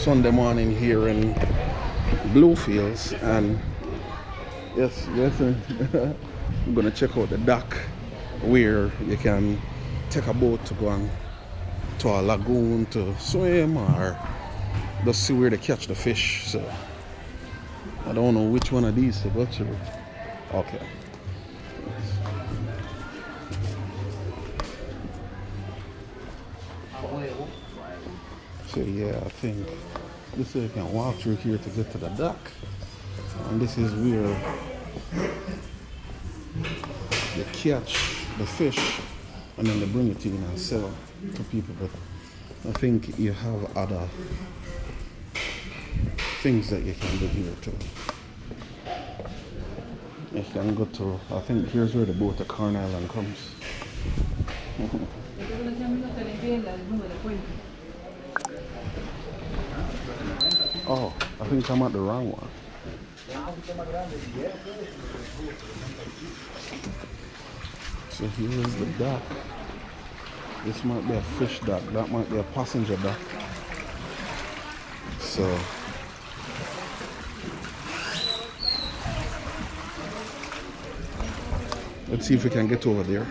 Sunday morning here in Bluefields, and yes, I'm gonna check out the dock where you can take a boat to go on to a lagoon to swim or just see where they catch the fish. So I don't know which one of these to go to. Okay. So yeah, I think this way you can walk through here to get to the dock, and this is where you catch the fish and then they bring it in and sell to people. But I think you have other things that you can do here too. You can go to, I think here's where the boat to Corn Island comes. Oh, I think I'm at the wrong one. So here is the dock. This might be a fish dock. That might be a passenger dock. So let's see if we can get over there.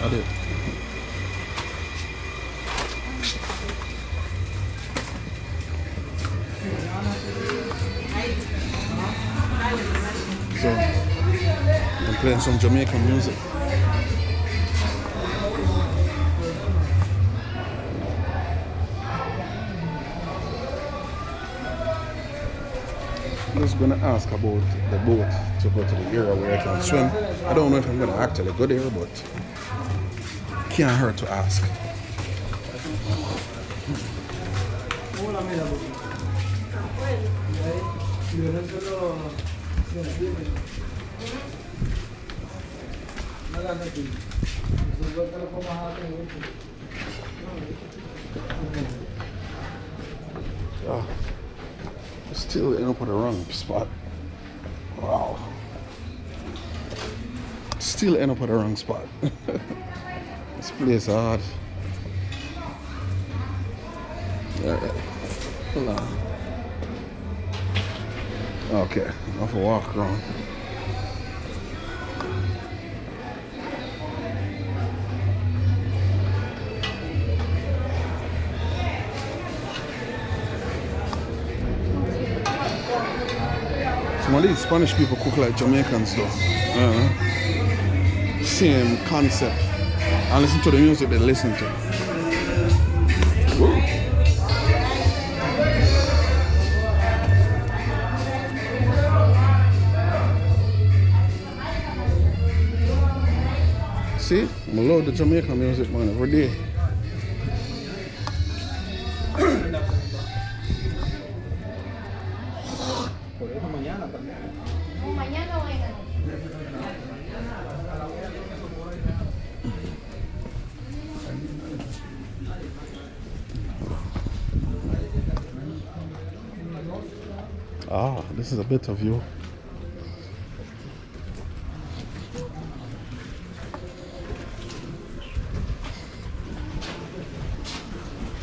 I did. So I'm playing some Jamaican music. I'm just gonna ask about the boat to go to the area where I can swim. I don't know if I'm gonna actually go there, but can't hurt to ask. Still end up at the wrong spot. Wow. Still end up at the wrong spot. This place is hard. Hold on. Okay, I have to walk around. Some of these Spanish people cook like Jamaicans though. Same concept. And listen to the music they listen to. Woo. See, I love the Jamaican music, man, every day. Ah, this is a better view.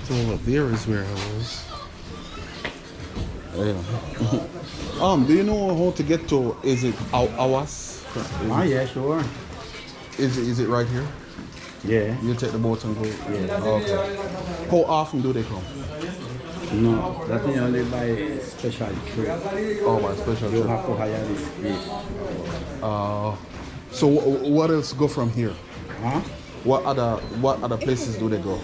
So there is where I was. Yeah. Do you know how to get to? Is it Awas? Yeah, sure. Is it right here? Yeah. You take the boat and go. Yeah. Okay. How often do they come? No, that is only by special trip. Oh, by special You trip. have to hire this place. So what else go from here? Huh? What other places do they go?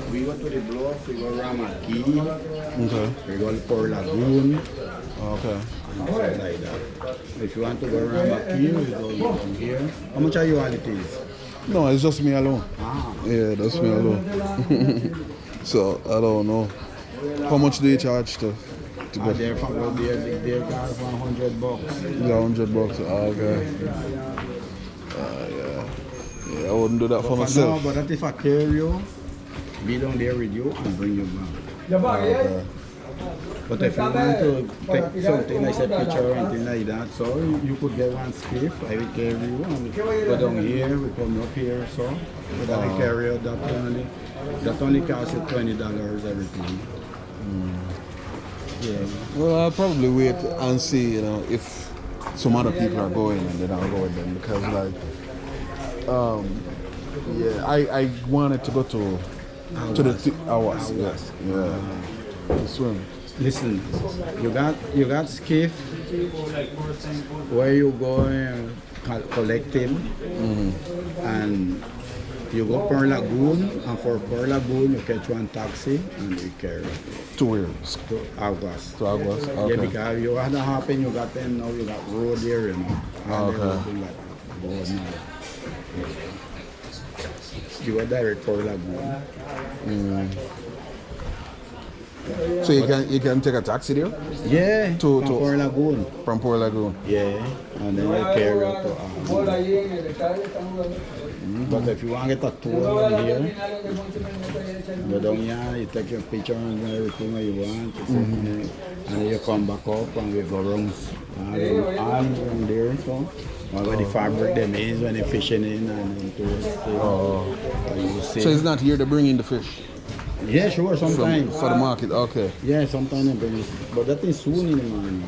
We go to the Bluff, we go Ramaki, Okay. we go for Lagoon, Okay. and stuff like that. If you want to go Ramaki, we go from here. How much are you all it is? No, it's just me alone. Ah. Yeah, that's me alone. So I don't know. How much do you charge to go? They're from they're got $100. Yeah, $100. Okay. Yeah. Yeah, I wouldn't do that for myself. No, but if I carry you, be down there with you and bring you back. Okay. But if you want to take something like a picture or anything like that, so you could get one skiff, I will carry you and go down here, we come up here, so but I will carry you that only costs you $20 everything. Yeah. Well, I'll probably wait and see, you know, if some other people are going and then I'll go with them because yeah, I wanted to go to the hours. Yes. Yeah. To swim. Listen, you got skiff where you go and collect him, and you go per lagoon, and for per lagoon you catch one taxi and you carry To where? to Aguas. To Aguas. Okay. Yeah, because you had to happen, you got them now, you got road there, you know. And Okay. they will like go now. You go direct per lagoon. So you can take a taxi there Yeah, To- from to- per lagoon. from Port Lagoon. Yeah, and then you carry up to But if you want to get a tour on here, go down here, you take your picture and everything that you want, and then you come back up and we go around around there. So, where the fabric them is when they're fishing in and tourists. You see. So it's not here to bring in the fish Yeah, sure, sometimes. for the market. Okay. Yeah, sometimes they bring it. But that is soon in the morning.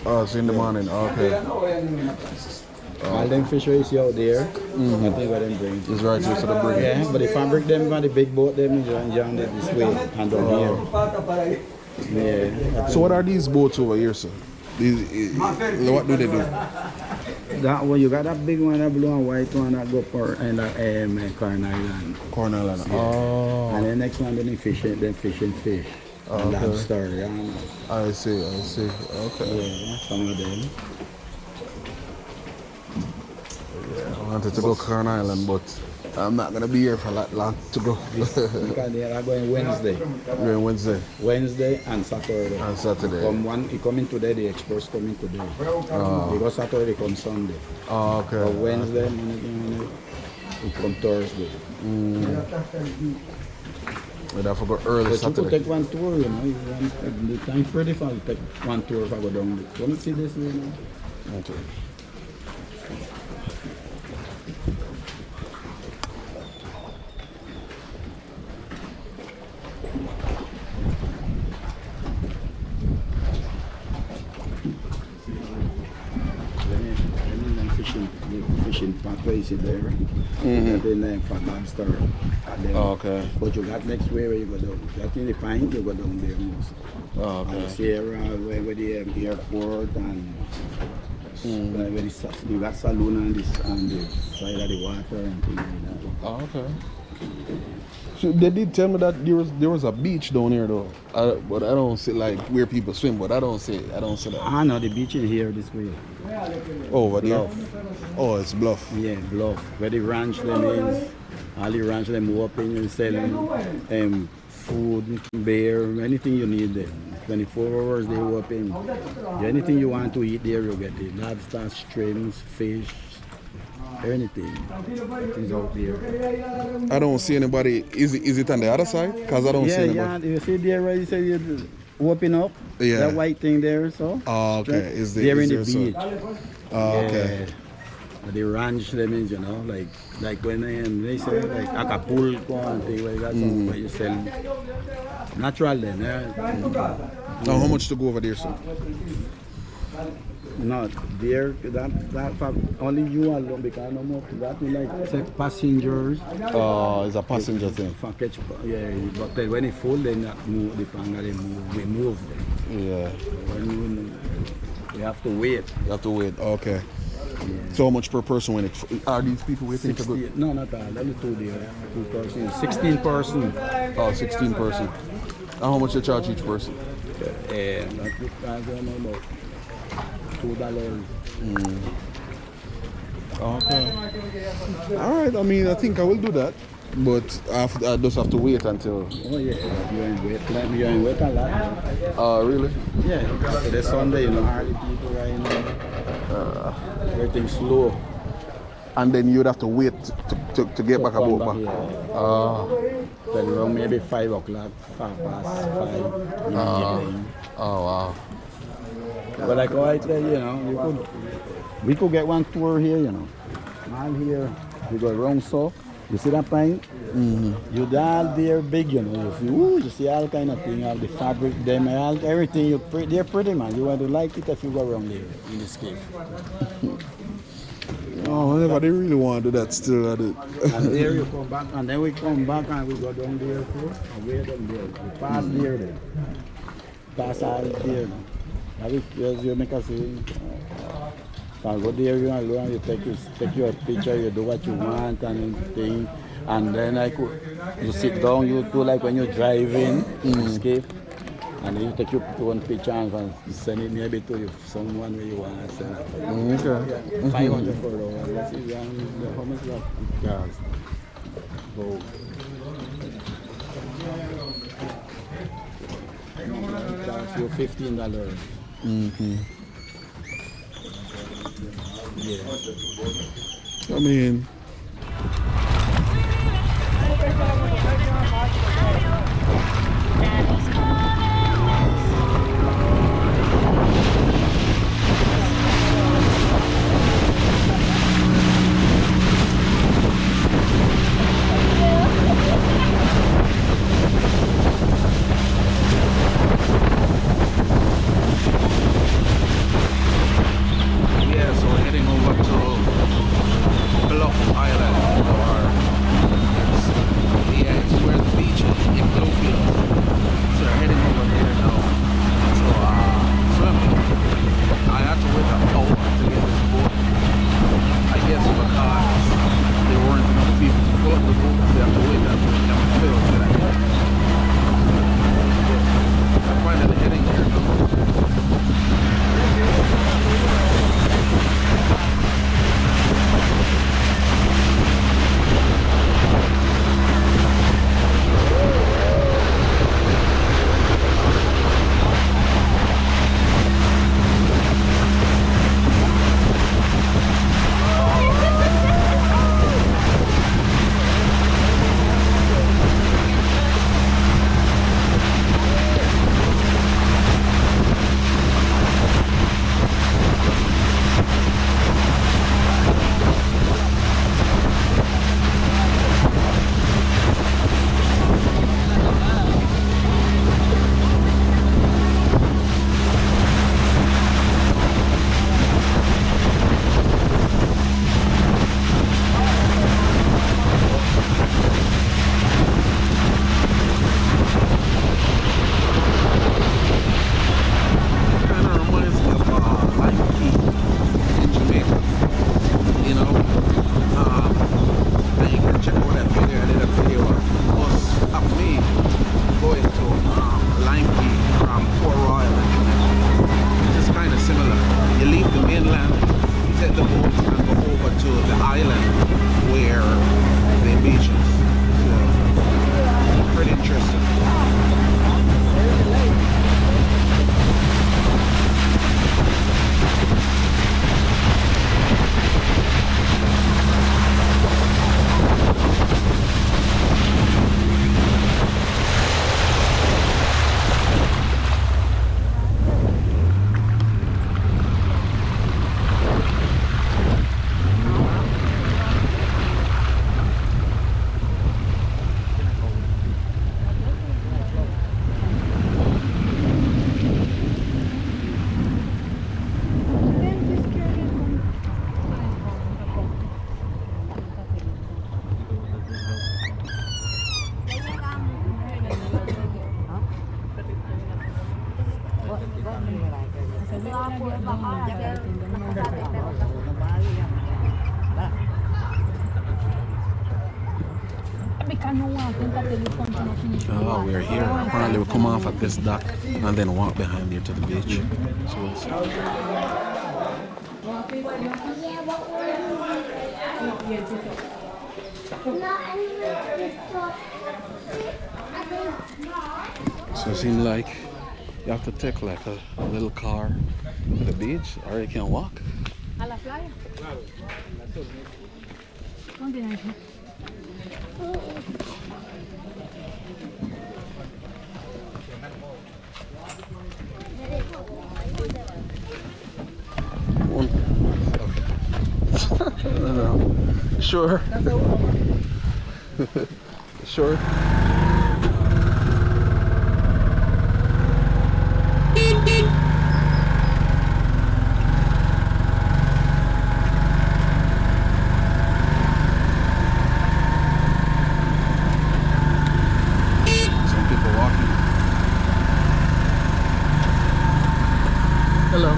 Oh, it's in the morning. Okay. All them fish you see out there, I think what them bring. It's right here, so they bring it. Yeah, but the fabric them got the big boat them is down there this way and down here. Yeah. So what are these boats over here, sir? What do they do? That one you got that big one, that blue and white one that go for and Corn Island. Corn Island. Oh. And the next one then fishing fish. And lobster, yeah. I see. Okay. Yeah, some of them. Yeah, I wanted to go Corn Island, but I'm not gonna be here for that long to go. Because they are going Wednesday. We're Wednesday Wednesday and Saturday. and Saturday. He coming today, the express coming today. They go Saturday, they come Sunday. Oh, okay. So Wednesday, Monday, we come Thursday. We'd have to go early But you could Saturday. take one tour, you know. You want, the time's pretty far. You take one tour if I go down there. Want to see this, you know? Okay. Fishing pathway is there. And then for lobster. And then, Okay. But you got next way where you go down. That in the pint, you go down there most. Oh, And okay. Sierra, where the airport and where you got saloon on the side of the water and things like that. Oh, okay. So they did tell me that there was a beach down here though, but I don't see like where people swim. But I don't see that. Ah, no, the beach is here this way. Over there. Bluff. Oh, it's Bluff. Yeah, Bluff. Where the ranch them is. All the ranch them open and selling food, beer, anything you need there. 24 hours they open. Anything you want to eat there, you get it. Lobster, shrimps, fish, anything. It's out there. I don't see anybody. Is it on the other side? Cause I don't see anybody. Yeah. You see there where you say you open up? Yeah. That white thing there, so? Oh, okay. Is there? There is in there the some- beach. Oh, okay. Yeah. The ranch them is, you know, like when they say like Acapulco and things like that, so where you sell natural then, yeah. Now, how much to go over there, sir? No, there that for only you alone because no more that we like say passengers. Oh, it's a passenger thing. For catch, yeah, but then when it's full, they not move. The panga they move. We move them. Yeah. When we have to wait. You have to wait. Okay. Yeah. So how much per person when it? Are these people waiting to go? 60, no, not all. Only two there. 2 persons. 16 person. Oh, 16 person. And how much they charge each person? Not I don't know about $2. Okay. All right. I mean, I think I will do that, but I just have to wait until. Oh yeah, you're in wait. Like you're in wait a lot. Really? Yeah, after the Sunday, you know, hardly people are, you know, everything's slow. And then you'd have to wait to get So back a come boat back back. here. Then around maybe 5 o'clock, 5:30 in the evening. Oh wow. But like I tell you, you know, we could get one tour here, you know. Man here, we go around so. You see that pine? You all there big, you know. You see all kind of thing, all the fabric, them, all everything. They're pretty, man. You want to like it if you go around there in this cave. Oh, whenever they really want to do that, still at it. And there you come back, and then we come back and we go down there too, and we're down there. We pass there then. Pass all there now. Now you make us see. So go there, you alone, you take your picture, you do what you want and everything. And then you sit down, you do like when you're driving in escape. And then you take your own picture and send it maybe to someone where you want to send it. Okay. 500 for the one. Let's see how much that it costs. So, it costs you $15. I mean, so we're heading over to Bluff Island, or it's where the beach is in Bluefields. So we're heading over there now. So swimming. I had to wait an hour to get this boat. I guess because there weren't enough people to fill up the boat, they have to wait until they have to fill it. I'm finally heading here now. Oh, we're here. Apparently we come off at this dock and then walk behind here to the beach. So we'll see. So it seems like you have to take like a little car to the beach, or you can walk. A la playa. Continente. One. Okay. No. Sure. Sure. Some people walking. Hello.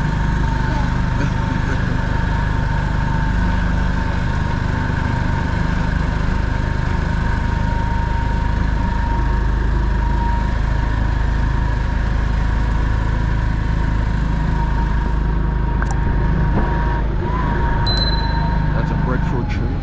That's a breadfruit tree.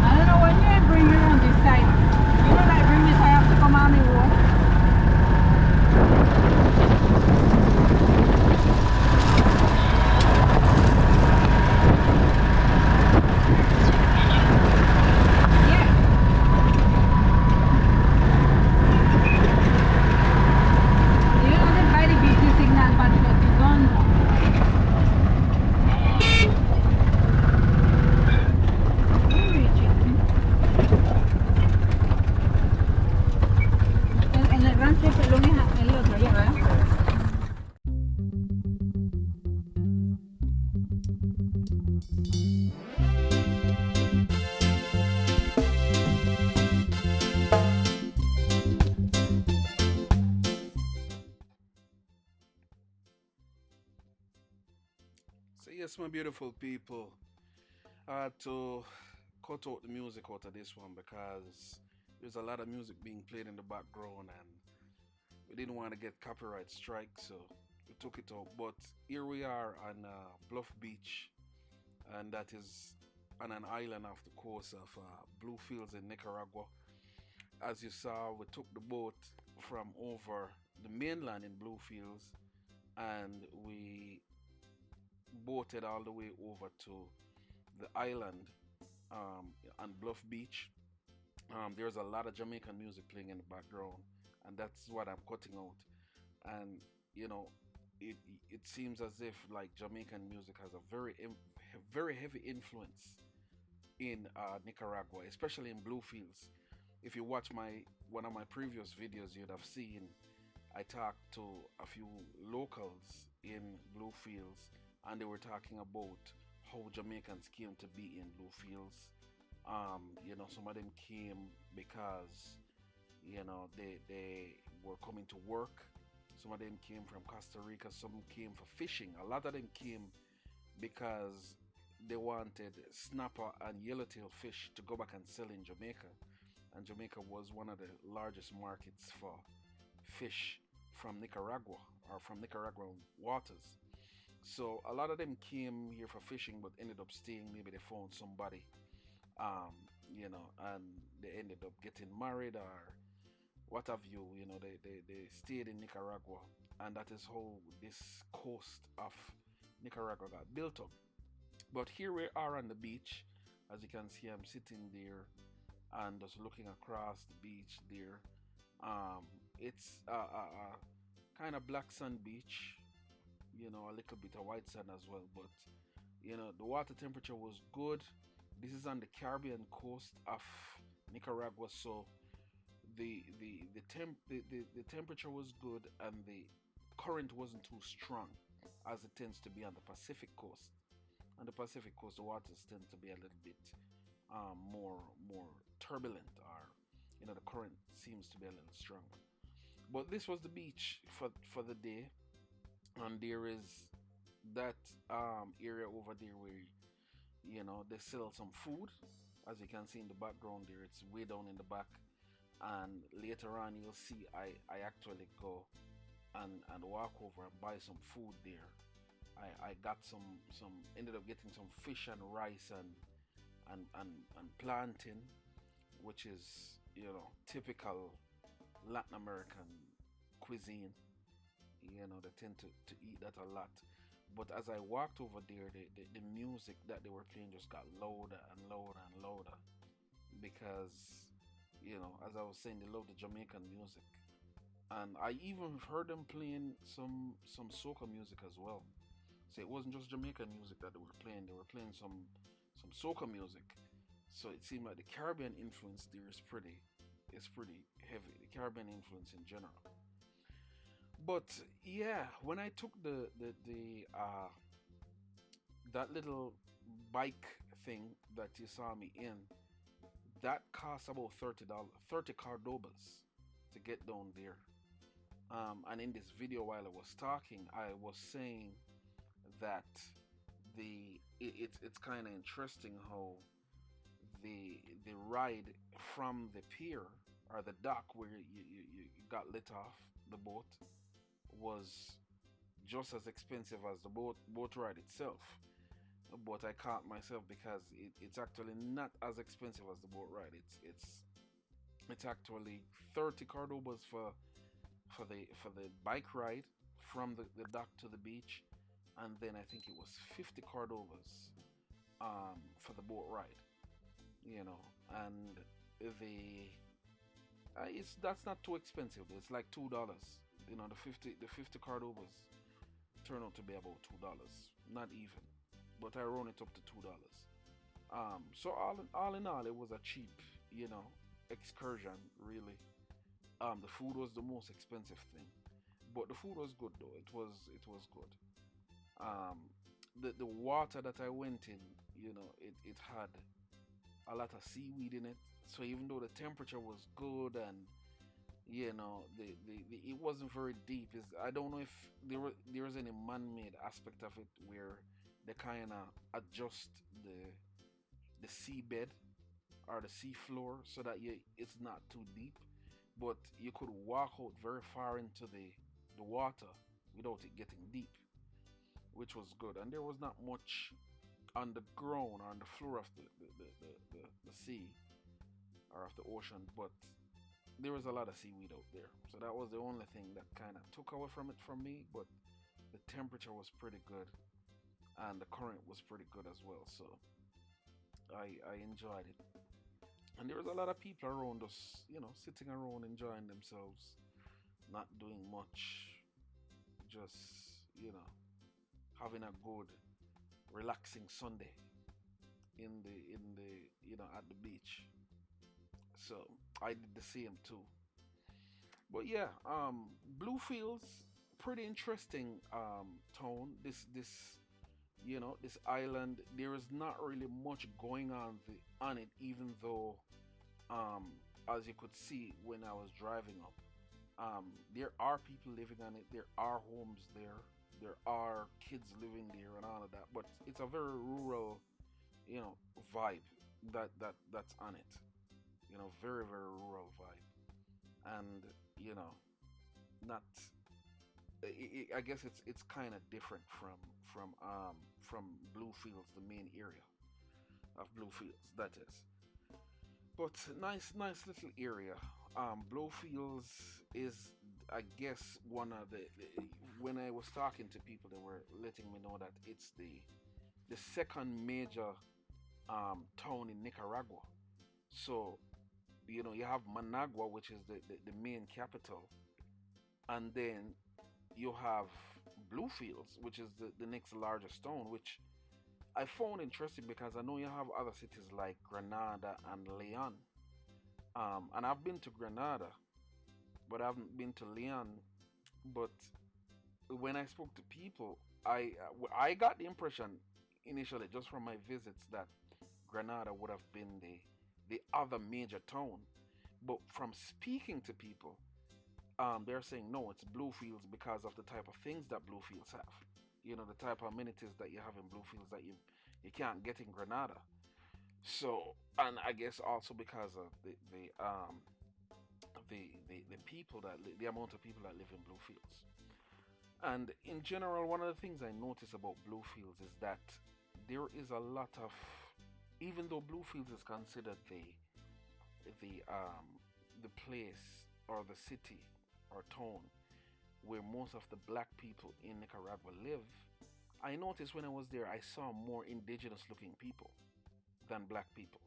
I don't know when you bring me on this side. You know, like bring this side up to come on me walk. Yeah. You know, they by the beach signal, but it's gone. En el rancho el lunes el otro, ya, ¿verdad? So yes, my beautiful people, I had to cut out the music out of this one because there's a lot of music being played in the background and we didn't want to get copyright strike, so we took it out. But here we are on Bluff Beach, and that is on an island off the coast of Bluefields in Nicaragua. As you saw, we took the boat from over the mainland in Bluefields and we boated all the way over to the island on Bluff Beach. There's a lot of Jamaican music playing in the background, and that's what I'm cutting out. And you know, it it seems as if like Jamaican music has a very heavy influence in Nicaragua, especially in Bluefields. If you watch my one of my previous videos, you'd have seen I talked to a few locals in Bluefields, and they were talking about how Jamaicans came to be in Bluefields. Some of them came because they were coming to work. Some of them came from Costa Rica. Some came for fishing. A lot of them came because they wanted snapper and yellowtail fish to go back and sell in Jamaica. And Jamaica was one of the largest markets for fish from Nicaragua or from Nicaraguan waters. So a lot of them came here for fishing but ended up staying. Maybe they found somebody, and they ended up getting married or what have you. They stayed in Nicaragua, and that is how this coast of Nicaragua got built up. But here we are on the beach. As you can see, I'm sitting there and just looking across the beach there. It's kind of black sand beach, a little bit of white sand as well. But the water temperature was good. This is on the Caribbean coast of Nicaragua, so the temperature was good and the current wasn't too strong as it tends to be on the Pacific coast. On the Pacific coast, the waters tend to be a little bit more turbulent, or the current seems to be a little stronger. But this was the beach for the day, and there is that area over there where they sell some food. As you can see in the background there, it's way down in the back, and later on you'll see I actually go and walk over and buy some food there. I got some ended up getting some fish and rice and plantain, which is typical Latin American cuisine. They tend to eat that a lot. But as I walked over there, the music that they were playing just got louder and louder and louder, because as I was saying, they love the Jamaican music, and I even heard them playing some soca music as well. So it wasn't just Jamaican music that they were playing some soca music. So it seemed like the Caribbean influence there is pretty heavy, the Caribbean influence in general. But yeah, when I took the that little bike thing that you saw me in, that cost about $30, 30 Cordobas to get down there. And in this video, while I was talking, I was saying that it's kind of interesting how the ride from the pier or the dock where you got lit off the boat was just as expensive as the boat ride itself. But I caught myself because it's actually not as expensive as the boat ride. It's actually 30 Cordobas for the bike ride from the dock to the beach, and then I think it was 50 Cordobas for the boat ride. And that's not too expensive. It's like $2. The 50 Cordobas turn out to be about $2, not even, but I run it up to $2. So all in all, it was a cheap, excursion, really. The food was the most expensive thing, but the food was good though. It was good. The water that I went in, it had a lot of seaweed in it. So even though the temperature was good and it wasn't very deep. I don't know if there was any man-made aspect of it where they kind of adjust the seabed or the sea floor so that it's not too deep, but you could walk out very far into the water without it getting deep, which was good. And there was not much on the ground or on the floor of the sea or of the ocean, but there was a lot of seaweed out there. So that was the only thing that kind of took away from it from me, but the temperature was pretty good and the current was pretty good as well. So I enjoyed it. And there was a lot of people around us, sitting around enjoying themselves, not doing much, just, having a good, relaxing Sunday in the at the beach. So I did the same too. But yeah, Bluefields, pretty interesting town. This island, there is not really much going on it, even though as you could see when I was driving up, there are people living on it, there are homes there are kids living there and all of that, but it's a very rural vibe that's on it. Very, very rural vibe. And not I guess it's kind of different from Bluefields, the main area of Bluefields, that is. But nice little area. Bluefields is, I guess, one of the when I was talking to people, they were letting me know that it's the second major town in Nicaragua. So you have Managua, which is the main capital, and then you have Bluefields, which is the next largest town, which I found interesting because I know you have other cities like Granada and Leon. And I've been to Granada, but I haven't been to Leon. But when I spoke to people, I got the impression initially, just from my visits, that Granada would have been the other major town. But from speaking to people, they're saying no, it's Bluefields because of the type of things that Bluefields have. The type of amenities that you have in Bluefields that you can't get in Granada. So, and I guess also because of the people the amount of people that live in Bluefields. And in general, one of the things I notice about Bluefields is that there is a lot of, even though Bluefields is considered the place or the city or town where most of the black people in Nicaragua live, I noticed when I was there I saw more indigenous looking people than black people.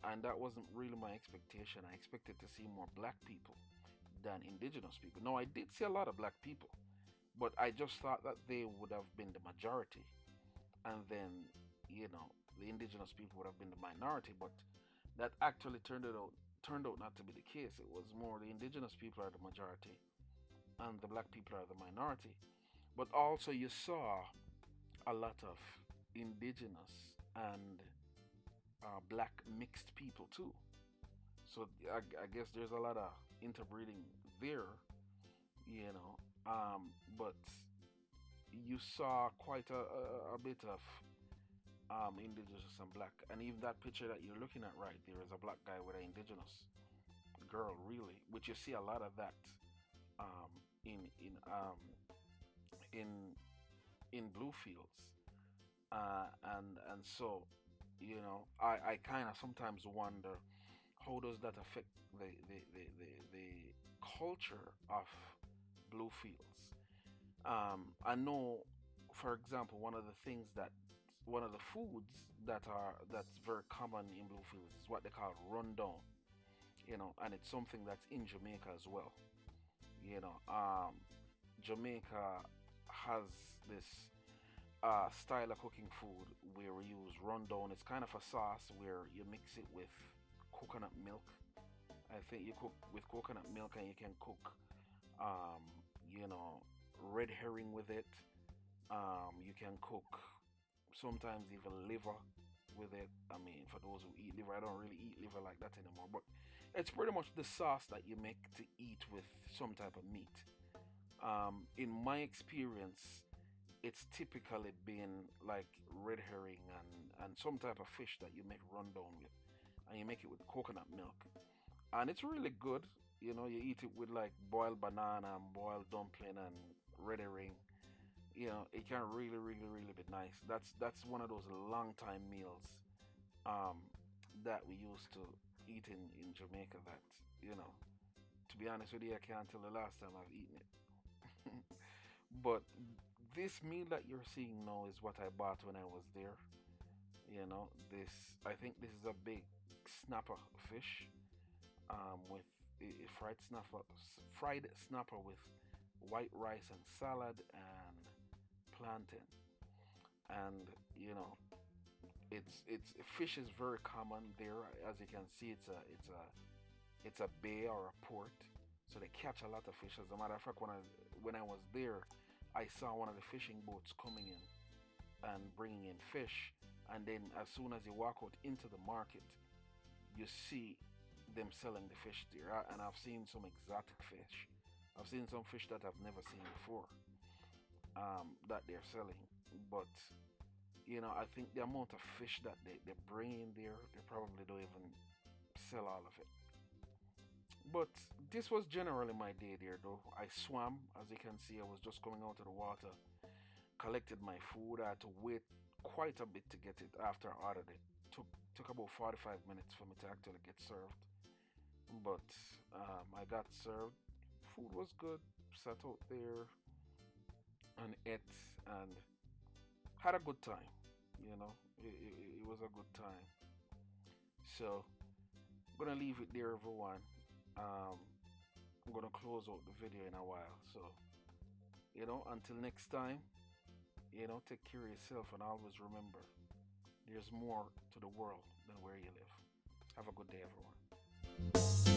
And that wasn't really my expectation. I expected to see more black people than indigenous people. No, I did see a lot of black people, but I just thought that they would have been the majority, and then the indigenous people would have been the minority. But that actually turned out not to be the case. It was more the indigenous people are the majority and the black people are the minority. But also you saw a lot of indigenous and black mixed people too. So I guess there's a lot of interbreeding there, but you saw quite a bit of indigenous and black. And even that picture that you're looking at right there is a black guy with an indigenous girl, really, which you see a lot of that in Bluefields, and so I kind of sometimes wonder, how does that affect the culture of Bluefields? I know, for example, one of the foods that's very common in Bluefields is what they call rundown, and it's something that's in Jamaica as well. Jamaica has this style of cooking food where we use rundown. It's kind of a sauce where you mix it with coconut milk. I think you cook with coconut milk, and you can cook, red herring with it. You can cook sometimes even liver with it. I mean, for those who eat liver, I don't really eat liver like that anymore, but it's pretty much the sauce that you make to eat with some type of meat. In my experience, it's typically been like red herring and some type of fish that you make rundown with, and you make it with coconut milk, and it's really good. You eat it with like boiled banana and boiled dumpling and red herring. It can really, really, really be nice. That's one of those long time meals that we used to eat in Jamaica. That to be honest with you, I can't tell the last time I've eaten it. But this meal that you're seeing now is what I bought when I was there. I think this is a big snapper fish, with a fried snapper with white rice and salad and plantain. And it's fish is very common there. As you can see, it's a bay or a port, so they catch a lot of fish. As a matter of fact, when I was there, I saw one of the fishing boats coming in and bringing in fish, and then as soon as you walk out into the market, you see them selling the fish there. And I've seen some exotic fish. I've seen some fish that I've never seen before, that they're selling. But I think the amount of fish that they bring in there, they probably don't even sell all of it. But this was generally my day there, though. I swam, as you can see. I was just coming out of the water, collected my food. I had to wait quite a bit to get it after I ordered it. Took about 45 minutes for me to actually get served. But I got served. Food was good. Sat out there and ate and had a good time. It was a good time. So gonna leave it there, everyone. I'm gonna close out the video in a while. So, until next time, take care of yourself and always remember there's more to the world than where you live. Have a good day, everyone.